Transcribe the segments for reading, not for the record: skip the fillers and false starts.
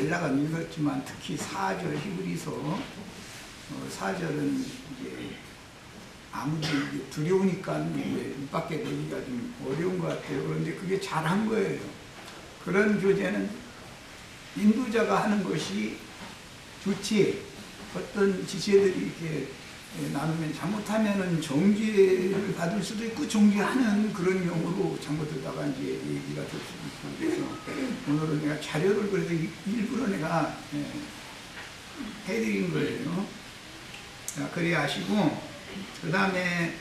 단락은 읽었지만 특히 4절 히브리서 4절은 이제 아무리 두려우니까 입 밖에 내기가 좀 어려운 것 같아요. 그런데 그게 잘한 거예요. 그런 교제는 인도자가 하는 것이 좋지, 어떤 지체들이 이렇게 나누면 잘못하면은 정죄를 받을 수도 있고 정죄하는 그런 용어로 잘못하다가 이제 얘기가 될 수도 있고, 그래서 오늘은 내가 자료를 그래도 일부러 내가 해드린 거예요. 자, 그래 하시고, 그 다음에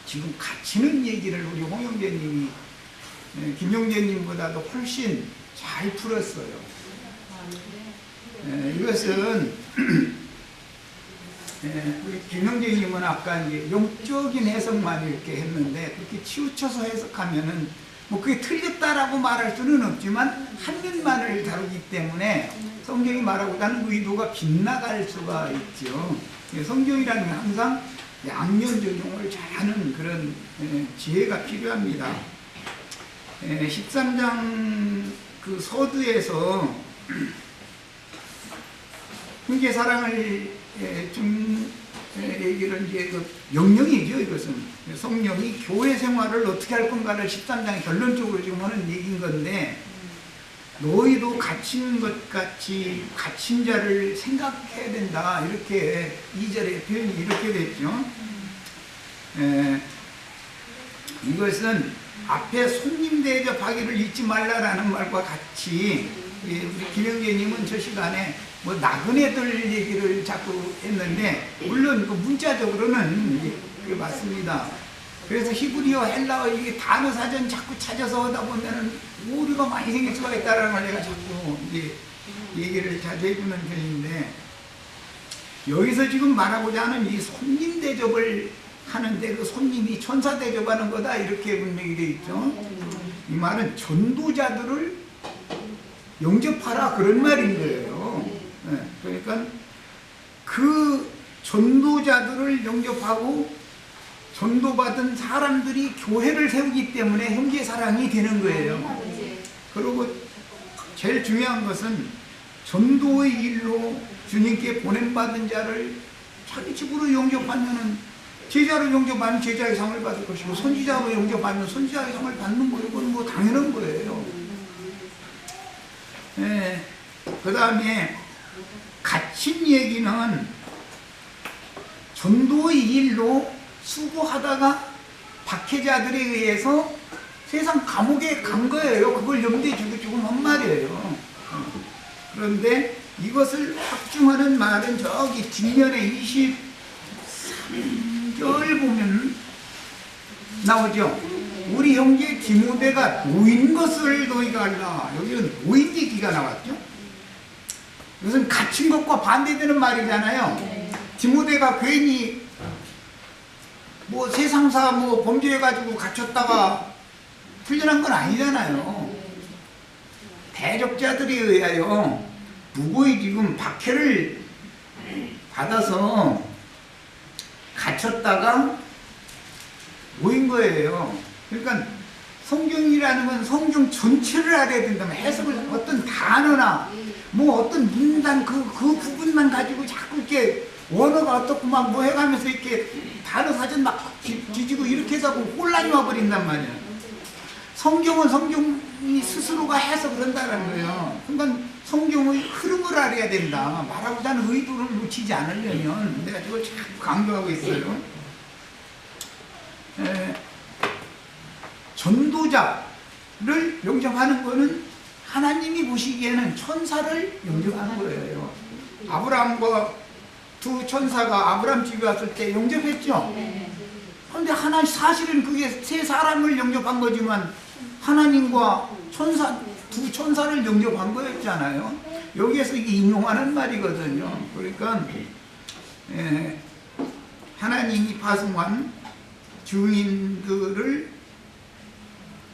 지금 갇히는 얘기를 우리 홍 형제님이 김용재님보다도 훨씬 잘 풀었어요. 이것은 우리 김용재님은 아까 이제 영적인 해석만 이렇게 했는데, 그렇게 치우쳐서 해석하면은 뭐 그게 틀렸다라고 말할 수는 없지만 한 면만을 다루기 때문에 성경이 말하고자 하는 의도가 빗나갈 수가 있죠. 성경이라는 건 항상 양면 적용을 잘하는 그런 지혜가 필요합니다. 13장 그 서두에서 형제 사랑을 좀 얘기를 이제 그 명령이죠. 이것은 성령이 교회 생활을 어떻게 할 건가를 13장 결론적으로 지금 하는 얘기인 건데, 너희도 갇힌 것 같이 갇힌 자를 생각해야 된다, 이렇게 2절의 표현이 이렇게 됐죠. 이것은 앞에 손님 대접하기를 잊지 말라라는 말과 같이, 우리 김영재님은 저 시간에 뭐 나그네들 얘기를 자꾸 했는데, 물론 그 문자적으로는 그게 맞습니다. 그래서 히브리어, 헬라어 이게 단어 사전 자꾸 찾아서 하다 보면은 오류가 많이 생길 수가 있다라는 걸 내가 자꾸 이제 얘기를 자주 해주는 편인데, 여기서 지금 말하고자 하는 이 손님 대접을 하는데 그 손님이 천사 대접하는 거다, 이렇게 분명히 되어 있죠. 이 말은 전도자들을 영접하라, 그런 말인 거예요. 그러니까 그 전도자들을 영접하고 전도받은 사람들이 교회를 세우기 때문에 형제 사랑이 되는 거예요. 그리고 제일 중요한 것은 전도의 일로 주님께 보냄받은 자를 자기 집으로 영접하면은, 제자로 영접하면 제자의 상을 받을 것이고, 선지자로 영접하면 선지자의 상을 받는 거, 이건 뭐 당연한 거예요. 그 다음에 갇힌 얘기는 전도의 일로 수고하다가 박해자들에 의해서 세상 감옥에 간 거예요. 그걸 염두에 두고 지금 한 말이에요. 그런데 이것을 확증하는 말은 저기 뒷면에 23절 보면 나오죠. 우리 형제 디모데가 노인 것을 너희가 알라. 여기는 노인 얘기가 나왔죠. 이것은 갇힌 것과 반대되는 말이잖아요. 디모데가 괜히 뭐 세상사 뭐 범죄해가지고 갇혔다가 풀려난 건 아니잖아요. 대적자들에 의하여 무고히 지금 박해를 받아서 갇혔다가 모인 거예요. 그러니까 성경이라는 건 성경 전체를 알아야 된다면, 해석을 어떤 단어나 뭐 어떤 문단 그 부분만 가지고 자꾸 이렇게 원어가 어떻고 막 뭐 해가면서 이렇게 단어 사전 막 뒤지고 이렇게 해서 혼란이 와버린단 말이야. 성경은 성경이 스스로가 해서 그런다는 거예요. 그러니까 성경의 흐름을 알아야 된다. 말하고자 하는 의도를 놓치지 않으려면, 내가 이걸 자꾸 강조하고 있어요. 전도자를 영접하는 거는 하나님이 보시기에는 천사를 영접하는 거예요. 아브라함과 두 천사가 아브라함 집에 왔을 때 영접했죠. 그런데 사실은 그게 세 사람을 영접한 거지만 하나님과 두 천사를 영접한 거였잖아요. 여기에서 이게 인용하는 말이거든요. 그러니까 하나님이 파송한 증인들을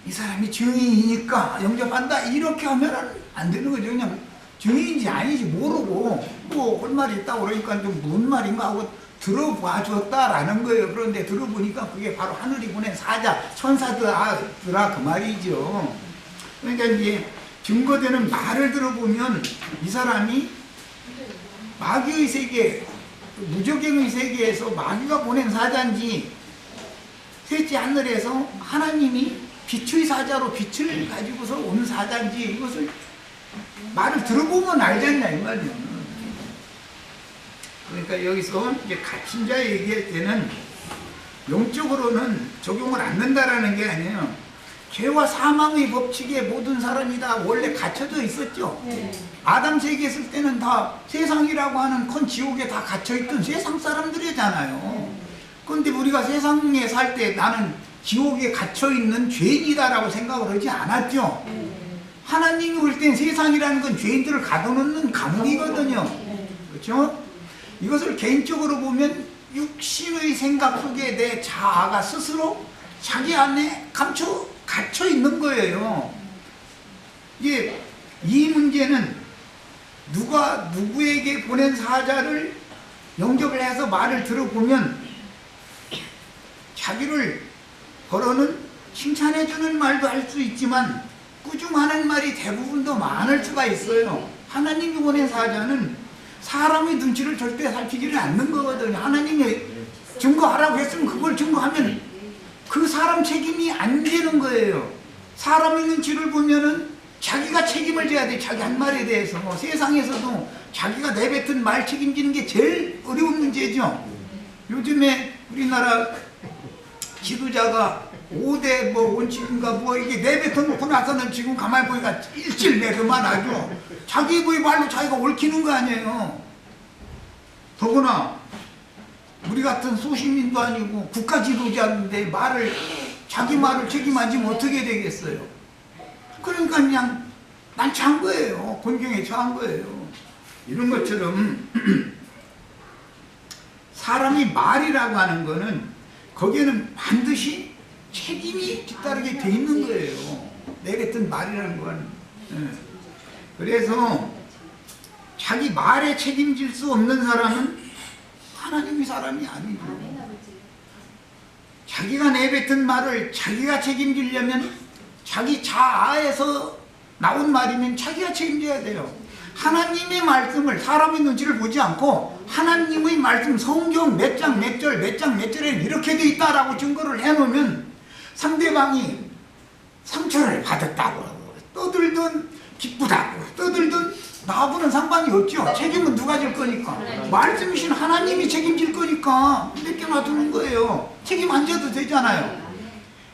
이 사람이 증인이니까 영접한다, 이렇게 하면 안 되는 거죠. 그냥 증인인지 아닌지 모르고 뭐 할 말이 있다고 그러니까 좀 무슨 말인가 하고 들어봐 줬다라는 거예요. 그런데 들어보니까 그게 바로 하늘이 보낸 사자, 천사들아 그 말이죠. 그러니까 이제 증거되는 말을 들어보면 이 사람이 마귀의 세계, 무적행의 세계에서 마귀가 보낸 사자인지 셋째 하늘에서 하나님이 빛의 사자로 빛을 가지고서 온 사자인지 이것을 말을 들어보면 알잖냐 이 말이에요. 그러니까 여기서 이제 갇힌 자 얘기할 때는 영적으로는 적용을 않는다라는 게 아니에요. 죄와 사망의 법칙에 모든 사람이 다 원래 갇혀져 있었죠. 아담 세계에 있을 때는 다 세상이라고 하는 큰 지옥에 다 갇혀있던 세상 사람들이잖아요. 그런데 우리가 세상에 살 때 나는 지옥에 갇혀있는 죄인이다라고 생각을 하지 않았죠. 하나님이 올 땐 세상이라는 건 죄인들을 가둬놓는 감옥이거든요. 그렇죠? 이것을 개인적으로 보면 육신의 생각 속에 내 자아가 스스로 자기 안에 갇혀 있는 거예요. 이제 이 문제는 누가 누구에게 보낸 사자를 영접을 해서 말을 들어보면 자기를 벌어는 칭찬해주는 말도 할 수 있지만 꾸중하는 말이 대부분 더 많을 수가 있어요. 하나님이 보낸 사자는 사람의 눈치를 절대 살피지를 않는 거거든요. 하나님이 증거하라고 했으면 그걸 증거하면 그 사람 책임이 안 되는 거예요. 사람의 눈치를 보면은 자기가 책임을 져야 돼. 자기 한 말에 대해서. 세상에서도 자기가 내뱉은 말 책임지는 게 제일 어려운 문제죠. 요즘에 우리나라 지도자가 5대 원칙인가 이게 내뱉어놓고 나서는 지금 가만히 보니까 일질매료만 하죠. 자기 말로 자기가 옳히는 거 아니에요. 더구나 우리 같은 소시민도 아니고 국가 지도자인데 자기 말을 책임 안 지면 어떻게 되겠어요? 그러니까 그냥 난처한 거예요. 곤경에 처한 거예요. 이런 것처럼 사람이 말이라고 하는 거는 거기에는 반드시 책임이 뒤따르게 돼 있는 거예요. 내뱉은 말이라는 건. 그래서 자기 말에 책임질 수 없는 사람은 하나님의 사람이 아니죠. 자기가 내뱉은 말을 자기가 책임지려면 자기 자아에서 나온 말이면 자기가 책임져야 돼요. 하나님의 말씀을 사람의 눈치를 보지 않고 하나님의 말씀 성경 몇 장 몇 절 몇 장 몇 절에 이렇게 돼 있다라고 증거를 해놓으면 상대방이 상처를 받았다고 떠들든 기쁘다고 떠들든 나하고는 상관이 없죠. 책임은 누가 질 거니까. 말씀이신 하나님이 책임질 거니까 맡겨놔두는 거예요. 책임 안 져도 되잖아요.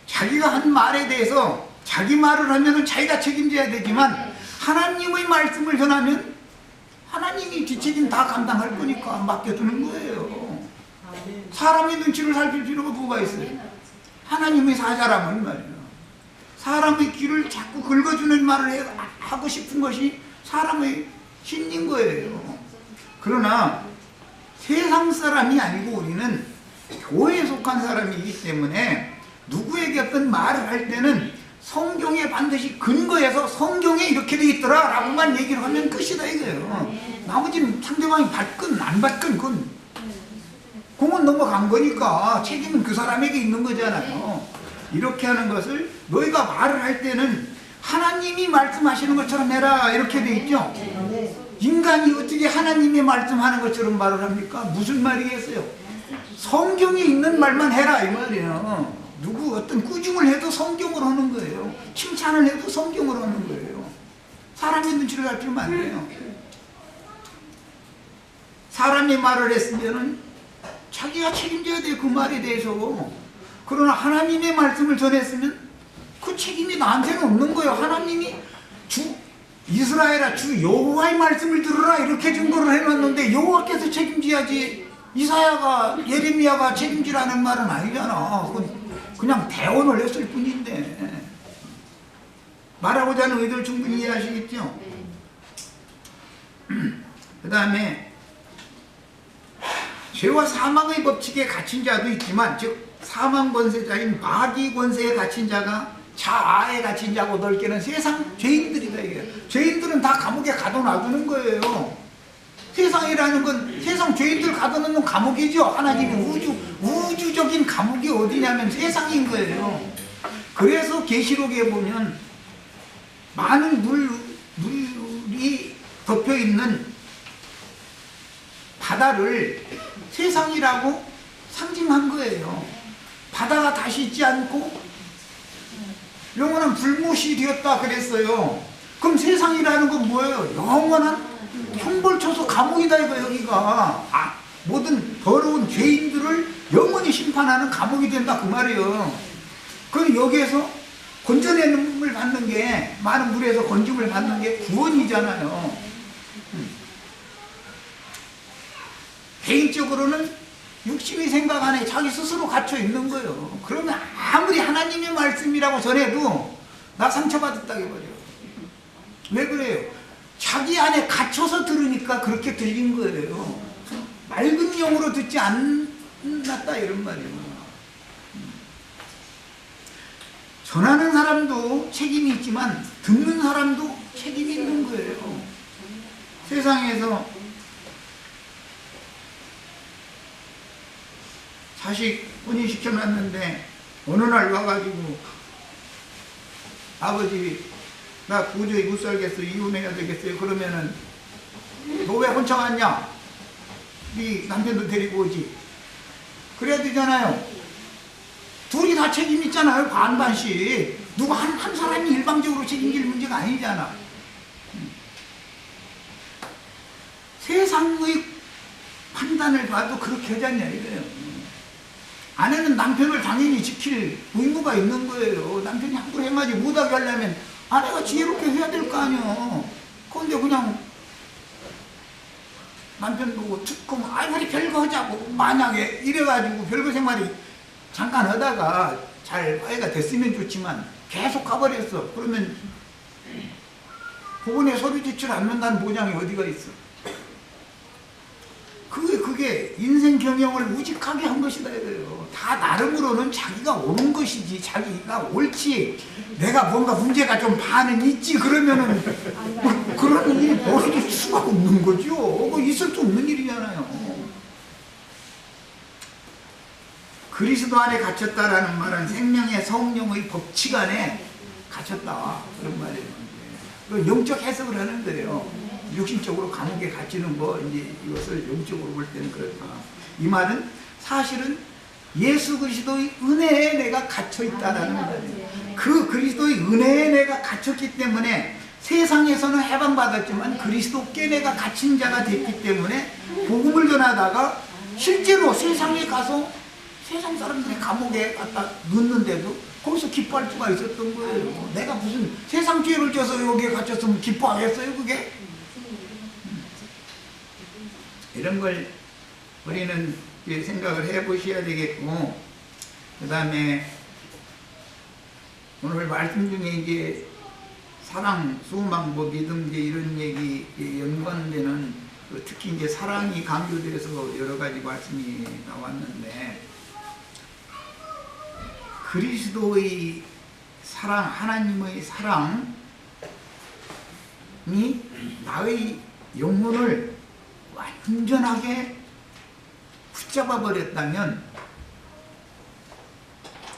자기가 한 말에 대해서 자기 말을 하면은 자기가 책임져야 되지만 하나님의 말씀을 전하면 하나님이 뒷책임 다 감당할 거니까 맡겨두는 거예요. 사람의 눈치를 살필 필요가 뭐가 있어요? 하나님의 사자라면 말이에요. 사람의 귀를 자꾸 긁어주는 말을 하고 싶은 것이 사람의 신인 거예요. 그러나 세상 사람이 아니고 우리는 교회에 속한 사람이기 때문에 누구에게 어떤 말을 할 때는 성경에 반드시 근거해서 성경에 이렇게 돼 있더라 라고만 얘기를 하면 끝이다 이거예요. 나머지는 상대방이 받건 안 받건 그건 공은 넘어간 거니까 책임은 그 사람에게 있는 거잖아요. 이렇게 하는 것을 너희가 말을 할 때는 하나님이 말씀하시는 것처럼 해라 이렇게 돼 있죠. 인간이 어떻게 하나님이 말씀하는 것처럼 말을 합니까? 무슨 말이겠어요? 성경에 있는 말만 해라 이 말이에요. 누구 어떤 꾸중을 해도 성경으로 하는 거예요. 칭찬을 해도 성경으로 하는 거예요. 사람의 눈치를 살피면 안 돼요. 사람이 말을 했으면은 자기가 책임져야 돼요. 그 말에 대해서. 그러나 하나님의 말씀을 전했으면 그 책임이 나한테는 없는 거예요. 하나님이 이스라엘아 주 여호와의 말씀을 들으라 이렇게 증거를 해놨는데 여호와께서 책임져야지 이사야가 예레미야가 책임지라는 말은 아니잖아. 그건 그냥 대언을 했을 뿐인데 말하고자 하는 의도를 충분히 이해하시겠죠? 그 다음에 죄와 사망의 법칙에 갇힌 자도 있지만 즉 사망 권세자인 마귀 권세에 갇힌 자가 자아에 갇힌 자고 넓게는 세상 죄인들이다 이게. 죄인들은 다 감옥에 가둬놔두는 거예요. 세상이라는 건 세상 죄인들 가둬놓는 감옥이죠. 하나님의 우주적인 감옥이 어디냐면 세상인 거예요. 그래서 계시록에 보면 많은 물이 덮여 있는 바다를 세상이라고 상징한 거예요. 바다가 다시 있지 않고 영원한 불못이 되었다 그랬어요. 그럼 세상이라는 건 뭐예요? 영원한 형벌초소 감옥이다 이거 여기가. 모든 더러운 죄인들을 영원히 심판하는 감옥이 된다 그 말이에요. 그럼 여기에서 건져내는 받는 게, 많은 물에서 건짐을 받는 게 구원이잖아요. 개인적으로는 육신의 생각 안에 자기 스스로 갇혀 있는 거예요. 그러면 아무리 하나님의 말씀이라고 전해도 나 상처받았다 이거죠. 왜 그래요? 자기 안에 갇혀서 들으니까 그렇게 들린 거예요. 맑은 영으로 듣지 않았다 이런 말이에요. 전하는 사람도 책임이 있지만 듣는 사람도 책임이 있는 거예요. 세상에서 자식 혼인시켜놨는데 어느 날 와가지고 아버지 나 도저히 못 살겠어, 이혼해야 되겠어요. 그러면은 너 왜 혼자 왔냐? 네 남편도 데리고 오지. 그래야 되잖아요. 둘이 다 책임 있잖아요. 반반씩. 누가 한 사람이 일방적으로 책임질 문제가 아니잖아. 세상의 판단을 봐도 그렇게 하잖냐 이거예요. 아내는 남편을 당연히 지킬 의무가 있는 거예요. 남편이 함부로 행하지 못하게 하려면 아내가 지혜롭게 해야 될 거 아니에요. 그런데 그냥 남편 보고 특검 우리 별거 하자고 만약에 이래가지고 별거 생활이 잠깐 하다가 잘 화해가 됐으면 좋지만 계속 가버렸어. 그러면 법원에 서류 제출 안 한다는 보장이 어디가 있어? 그게 인생 경영을 우직하게 한 것이다 이거예요. 다 나름으로는 자기가 옳은 것이지, 자기가 옳지, 내가 뭔가 문제가 좀 반은 있지 그러면은 그런 일이 벌어질 수가 없는 거죠. 있을 수 없는 일이잖아요. 그리스도 안에 갇혔다라는 말은 생명의 성령의 법칙 안에 갇혔다 그런 말이에요. 영적 해석을 하는 거예요. 육신적으로 감옥에 갇히는 거, 이제 이것을 영적으로 볼 때는 그렇다. 이 말은 사실은 예수 그리스도의 은혜에 내가 갇혀 있다라는 말이에요. 그 그리스도의 은혜에 내가 갇혔기 때문에 세상에서는 해방받았지만 그리스도께 내가 갇힌 자가 됐기 때문에 복음을 전하다가 실제로 세상에 가서 세상 사람들의 감옥에 갖다 넣는데도 거기서 기뻐할 수가 있었던 거예요. 내가 무슨 세상 죄를 져서 여기에 갇혔으면 기뻐하겠어요 그게? 이런 걸 우리는 생각을 해 보셔야 되겠고, 그 다음에 오늘 말씀 중에 이제 사랑, 소망, 믿음 이런 얘기 연관되는 특히 이제 사랑이 강조돼서 여러 가지 말씀이 나왔는데, 그리스도의 사랑, 하나님의 사랑이 나의 영혼을 완전하게 붙잡아 버렸다면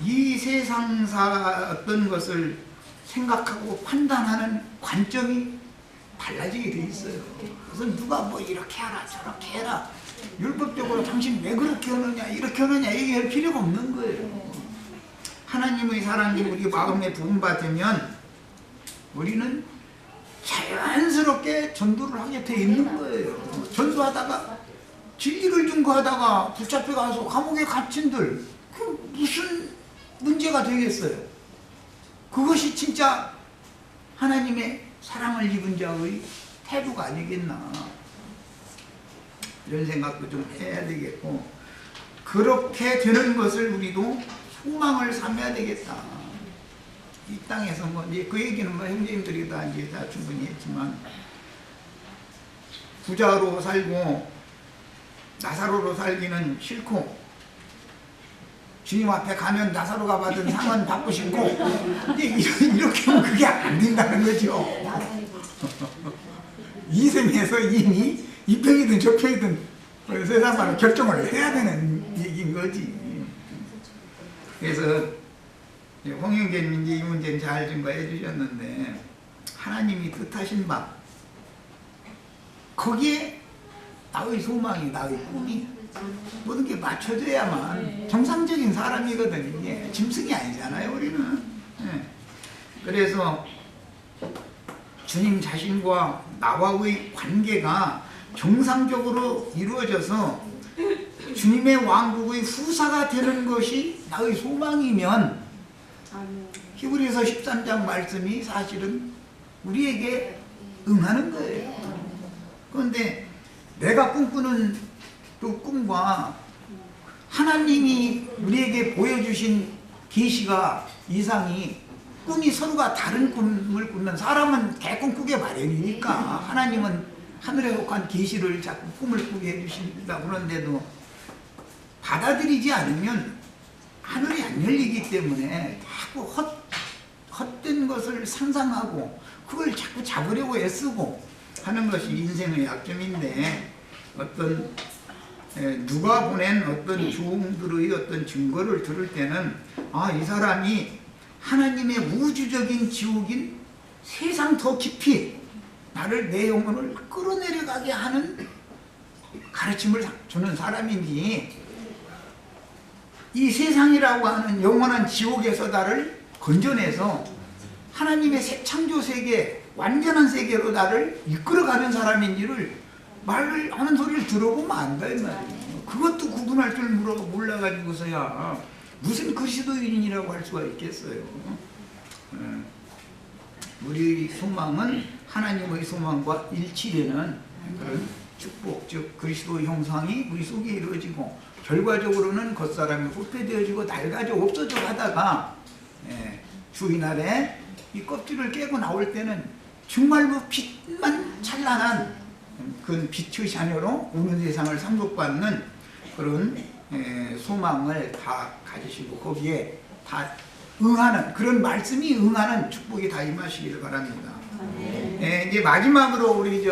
이 세상사 어떤 것을 생각하고 판단하는 관점이 달라지게 돼 있어요. 그래서 누가 뭐 이렇게 하라 저렇게 해라 율법적으로 당신 왜 그렇게 하느냐 이렇게 하느냐 얘기할 필요가 없는 거예요. 하나님의 사랑이 우리 마음에 부음받으면 우리는 자연스럽게 전도를 하게 돼 있는 거예요. 전도하다가 진리를 증거하다가 붙잡혀 가서 감옥에 갇힌들 그 무슨 문제가 되겠어요? 그것이 진짜 하나님의 사랑을 입은 자의 태도가 아니겠나, 이런 생각도 좀 해야 되겠고, 그렇게 되는 것을 우리도 소망을 삼아야 되겠다. 이 땅에서 뭐 이제 그 얘기는 뭐 형제님들이 다 이제 다 충분히 했지만, 부자로 살고 나사로로 살기는 싫고 주님 앞에 가면 나사로가 받은 상은 받고 싶고, 이제 이렇게 하면 그게 안 된다는 거죠. 이 생에서 이미 이 평이든 저 평이든 세상과는 결정을 해야 되는 얘기인 거지. 그래서 홍영재님 이 문제는 잘 증거해 주셨는데, 하나님이 뜻하신 바 거기에 나의 소망이 나의 꿈이 모든 게 맞춰져야만 정상적인 사람이거든. 이게 짐승이 아니잖아요 우리는. 그래서 주님 자신과 나와의 관계가 정상적으로 이루어져서 주님의 왕국의 후사가 되는 것이 나의 소망이면 히브리서 13장 말씀이 사실은 우리에게 응하는 거예요. 그런데 내가 꿈꾸는 그 꿈과 하나님이 우리에게 보여주신 계시가 이상이 꿈이 서로가 다른 꿈을 꾸면 사람은 개꿈 꾸게 마련이니까 하나님은 하늘에 속한 계시를 자꾸 꿈을 꾸게 해주신다 그러는데도 받아들이지 않으면 하늘이 안 열리기 때문에 자꾸 헛된 것을 상상하고 그걸 자꾸 잡으려고 애쓰고 하는 것이 인생의 약점인데 어떤 누가 보낸 어떤 주홍들의 어떤 증거를 들을 때는 이 사람이 하나님의 우주적인 지옥인 세상 더 깊이 나를 내 영혼을 끌어내려가게 하는 가르침을 주는 사람인지 이 세상이라고 하는 영원한 지옥에서 나를 건져내서 하나님의 새 창조 세계 완전한 세계로 나를 이끌어가는 사람인지를 말을 하는 소리를 들어보면 안다 이 말이에요. 그것도 구분할 줄 몰라가지고서야 무슨 그리스도인이라고 할 수가 있겠어요. 우리 소망은 하나님의 소망과 일치되는 그런 축복, 즉 그리스도의 형상이 우리 속에 이루어지고 결과적으로는 겉사람이 후퇴되어지고 낡아져 없어져 가다가 주인 아래 이 껍질을 깨고 나올 때는 정말로 빛만 찬란한 그 빛의 자녀로 오는 세상을 상속받는 그런 소망을 다 가지시고 거기에 다 응하는 그런 말씀이 응하는 축복이 다 임하시기를 바랍니다. 이제 마지막으로 우리 이제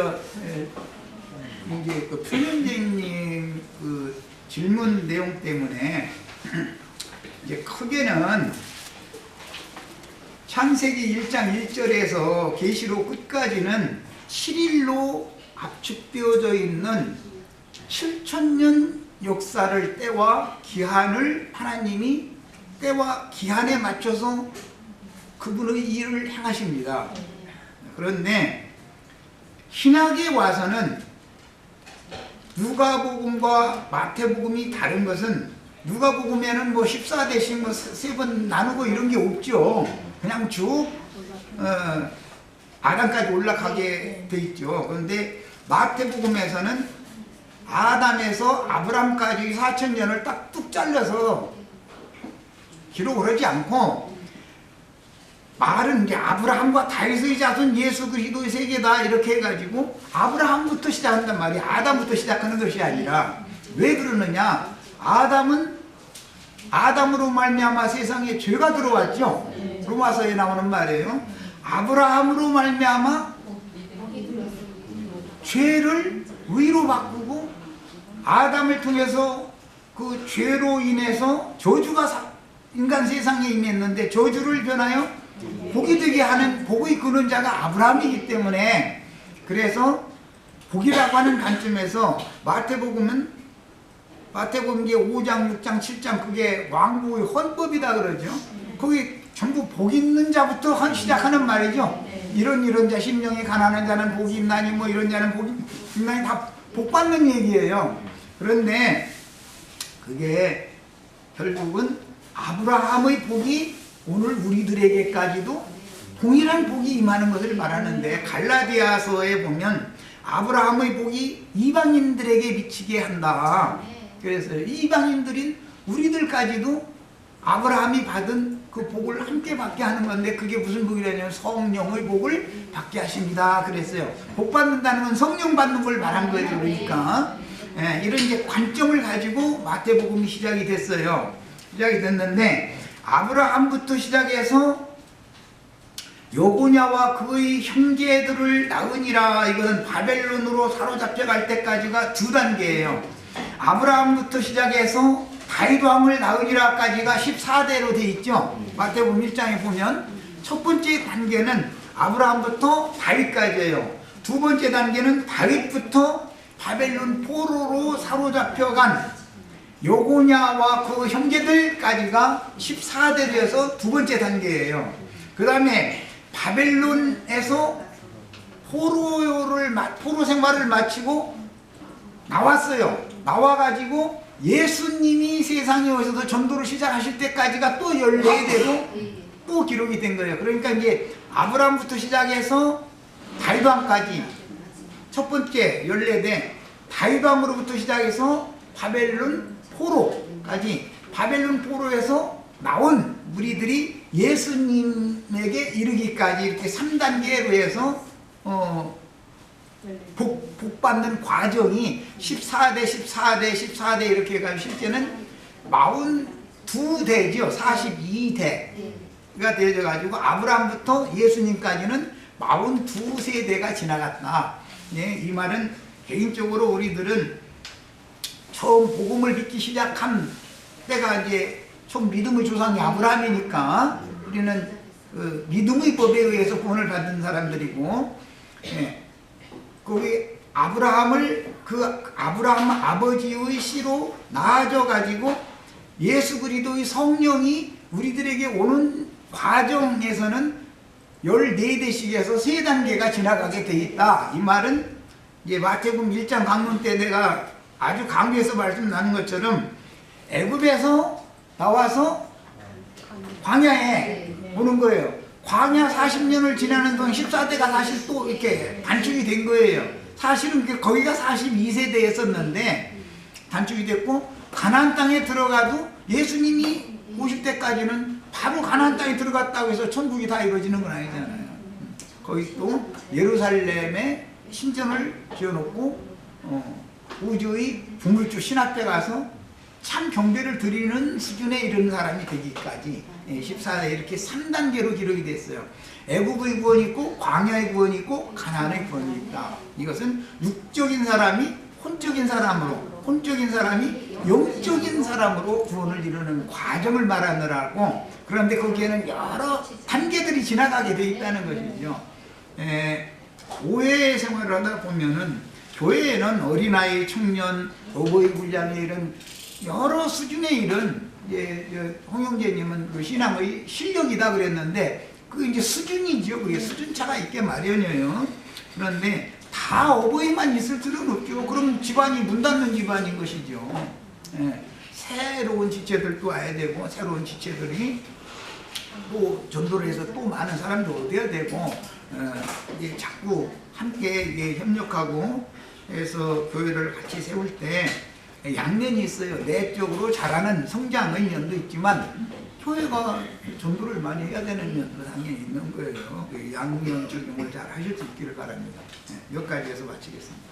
그 표현재님 그 질문 내용 때문에 이제 크게는 창세기 1장 1절에서 계시록 끝까지는 7일로 압축되어져 있는 7,000년 역사를 때와 기한을 하나님이 때와 기한에 맞춰서 그분의 일을 행하십니다. 그런데 신약에 와서는 누가복음과 마태복음이 다른 것은 누가복음에는 뭐 14대씩 뭐 3번 나누고 이런 게 없죠. 그냥 쭉 아담까지 올라가게 돼 있죠. 그런데 마태복음에서는 아담에서 아브람까지 4,000년을 딱 뚝 잘라서 기록을 하지 않고 말은 이제 아브라함과 다윗의 자손 예수 그리스도의 세계다 이렇게 해가지고 아브라함부터 시작한단 말이야. 아담부터 시작하는 것이 아니라 왜 그러느냐? 아담은 아담으로 말미암아 세상에 죄가 들어왔죠. 로마서에 나오는 말이에요. 아브라함으로 말미암아 죄를 의로 바꾸고 아담을 통해서 그 죄로 인해서 저주가 인간 세상에 임했는데 저주를 변하여 복이 되게 하는 복의 근원 자가 아브라함이기 때문에 그래서 복이라고 하는 관점에서 마태복음은 마태복음 5장, 6장, 7장 그게 왕국의 헌법이다 그러죠. 거기 전부 복 있는 자부터 시작하는 말이죠. 이런 자 심령이 가난한 자는 복이 있나니 뭐 이런 자는 복이 있나니 다 복 받는 얘기예요. 그런데 그게 결국은 아브라함의 복이 오늘 우리들에게까지도 동일한 복이 임하는 것을 말하는데 갈라디아서에 보면 아브라함의 복이 이방인들에게 미치게 한다. 그래서 이방인들인 우리들까지도 아브라함이 받은 그 복을 함께 받게 하는 건데 그게 무슨 복이냐면 성령의 복을 받게 하십니다. 그랬어요. 복 받는다는 건 성령 받는 걸 말한 거예요. 그러니까 이런 이제 관점을 가지고 마태복음이 시작이 됐어요. 시작이 됐는데 아브라함부터 시작해서 여고냐와 그의 형제들을 낳으니라. 이거는 바벨론으로 사로잡혀 갈 때까지가 2단계예요. 아브라함부터 시작해서 다윗 왕을 낳으니라까지가 14대로 돼 있죠. 마태복음 1장에 보면 첫 번째 단계는 아브라함부터 다윗까지예요. 두 번째 단계는 다윗부터 바벨론 포로로 사로잡혀간 여고냐와 그 형제들까지가 14대에서 두 번째 단계예요. 그 다음에 바벨론에서 포로 생활을 마치고 나왔어요. 나와가지고 예수님이 세상에 오셔서 전도를 시작하실 때까지가 또 14대로 또 기록이 된 거예요. 그러니까 이제 아브라함부터 시작해서 다윗왕까지 첫 번째 14대, 다윗왕으로부터 시작해서 바벨론 포로까지, 바벨론 포로에서 나온 무리들이 예수님에게 이르기까지 이렇게 3단계로 해서 복받는 과정이 14대, 14대, 14대 이렇게 해가지고 실제는 42대죠. 42대가 되어가지고 아브라함부터 예수님까지는 42세대가 지나갔다. 예, 이 말은 개인적으로 우리들은 처음 복음을 믿기 시작한 때가 이제 총 믿음의 조상이 아브라함이니까 우리는 그 믿음의 법에 의해서 구원을 받은 사람들이고, 예, 거기 아브라함을 그 아브라함 아버지의 씨로 낳아져 가지고 예수 그리스도의 성령이 우리들에게 오는 과정에서는 14대씩 해서 3단계가 지나가게 돼 있다. 이 말은 이제 마태복음 1장 강론 때 내가 아주 강조해서 말씀 나눈 것처럼 애굽에서 나와서 광야에 오는 거예요. 광야 40년을 지나는 동안 14대가 사실 또 이렇게 단축이 된 거예요. 사실은 거기가 42세대였었는데 단축이 됐고, 가나안 땅에 들어가도 예수님이 오실 때까지는 바로 가나안 땅에 들어갔다고 해서 천국이 다 이루어지는 건 아니잖아요. 거기 또 예루살렘에 신전을 지어놓고 우주의 부물주 신학대 가서 참 경배를 드리는 수준에 이르는 사람이 되기까지 14대 이렇게 3단계로 기록이 됐어요. 애굽의 구원이 있고 광야의 구원이 있고 가나안의 구원이 있다. 이것은 육적인 사람이 혼적인 사람이 영적인 사람으로 구원을 이루는 과정을 말하느라고, 그런데 거기에는 여러 단계들이 지나가게 되어 있다는 것이죠. 오해 생활을 하다 보면은 교회에는 어린아이, 청년, 어버이 훈련에 이런 여러 수준의 일은 홍영재님은 그 신앙의 실력이다 그랬는데 그 이제 수준이죠. 그게 수준차가 있게 마련이에요. 그런데 다 어버이만 있을 필요는 없죠. 그럼 집안이 문 닫는 집안인 것이죠. 새로운 지체들도 와야 되고, 새로운 지체들이 또 전도를 해서 또 많은 사람도 얻어야 되고, 이제 자꾸 함께 이게 협력하고 해서 교회를 같이 세울 때 양면이 있어요. 내적으로 잘하는 성장의 면도 있지만 교회가 전도를 많이 해야 되는 면도 당연히 있는 거예요. 그 양면 적용을 잘 하실 수 있기를 바랍니다. 몇 가지에서 마치겠습니다.